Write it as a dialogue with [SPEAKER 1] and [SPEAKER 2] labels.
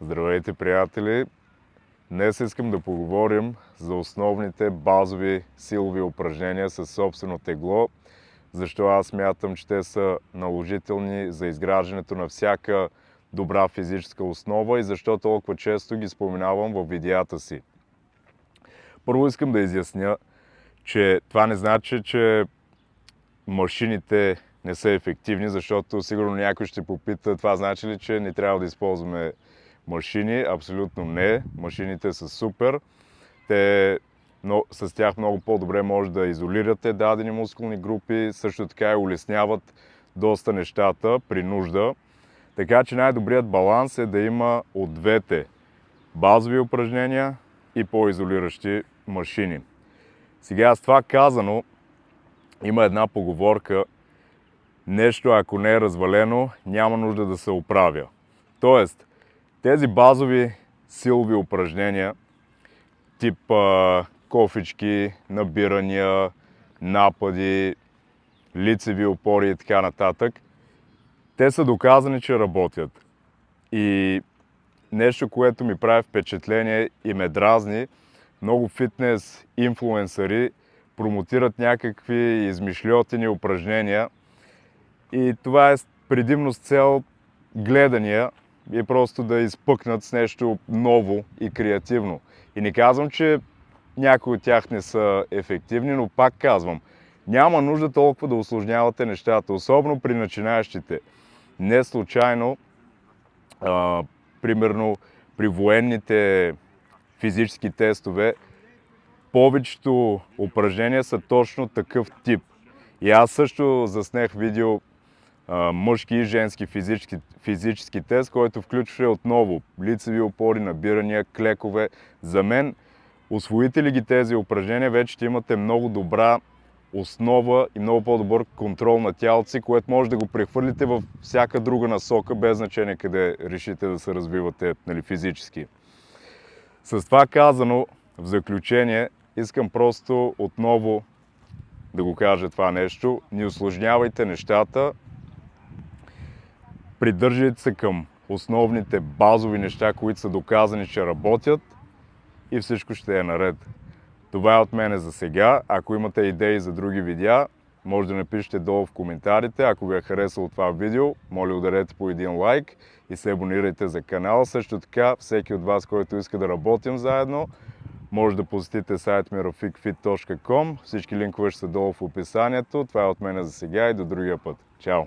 [SPEAKER 1] Здравейте, приятели! Днес искам да поговорим за основните базови силови упражнения със собствено тегло. Защо аз смятам, че те са наложителни за изграждането на всяка добра физическа основа и защо толкова често ги споменавам в видеята си. Първо искам да изясня, че това не значи, че машините не са ефективни, защото сигурно някой ще попита, това значи ли, че не трябва да използваме машини? Абсолютно не. Машините са супер. С тях много по-добре може да изолирате дадени мускулни групи, също така и улесняват доста нещата при нужда. Така че най-добрият баланс е да има от двете базови упражнения и по-изолиращи машини. Сега с това казано, има една поговорка: нещо ако не е развалено, няма нужда да се оправя. Тоест, тези базови силови упражнения, тип кофички, набирания, напади, лицеви опори и така нататък, те са доказани, че работят. И нещо, което ми прави впечатление и ме дразни, много фитнес инфлуенсъри промотират някакви измишльотини упражнения и това е предимно с цел гледания и просто да изпъкнат с нещо ново и креативно. И не казвам, че някои от тях не са ефективни, но пак казвам, няма нужда толкова да усложнявате нещата, особено при начинаещите. Не случайно, примерно при военните физически тестове, повечето упражнения са точно такъв тип. И аз също заснех видео мъжки и женски физически тест, който включваше отново лицеви опори, набирания, клекове. За мен, усвоите ли ги тези упражнения, вече ще имате много добра основа и много по-добър контрол на тялото си, което може да го прехвърлите във всяка друга насока, без значение къде решите да се развивате физически. С това казано, в заключение, искам просто отново да го кажа това нещо: не усложнявайте нещата, придържайте се към основните базови неща, които са доказани, че работят, и всичко ще е наред. Това е от мене за сега. Ако имате идеи за други видеа, може да напишете долу в коментарите. Ако ви е харесало това видео, моля ударете по един лайк и се абонирайте за канала. Също така, всеки от вас, който иска да работим заедно, може да посетите сайт ми rafikfit.com. Всички линкове ще са долу в описанието. Това е от мене за сега и до другия път. Чао!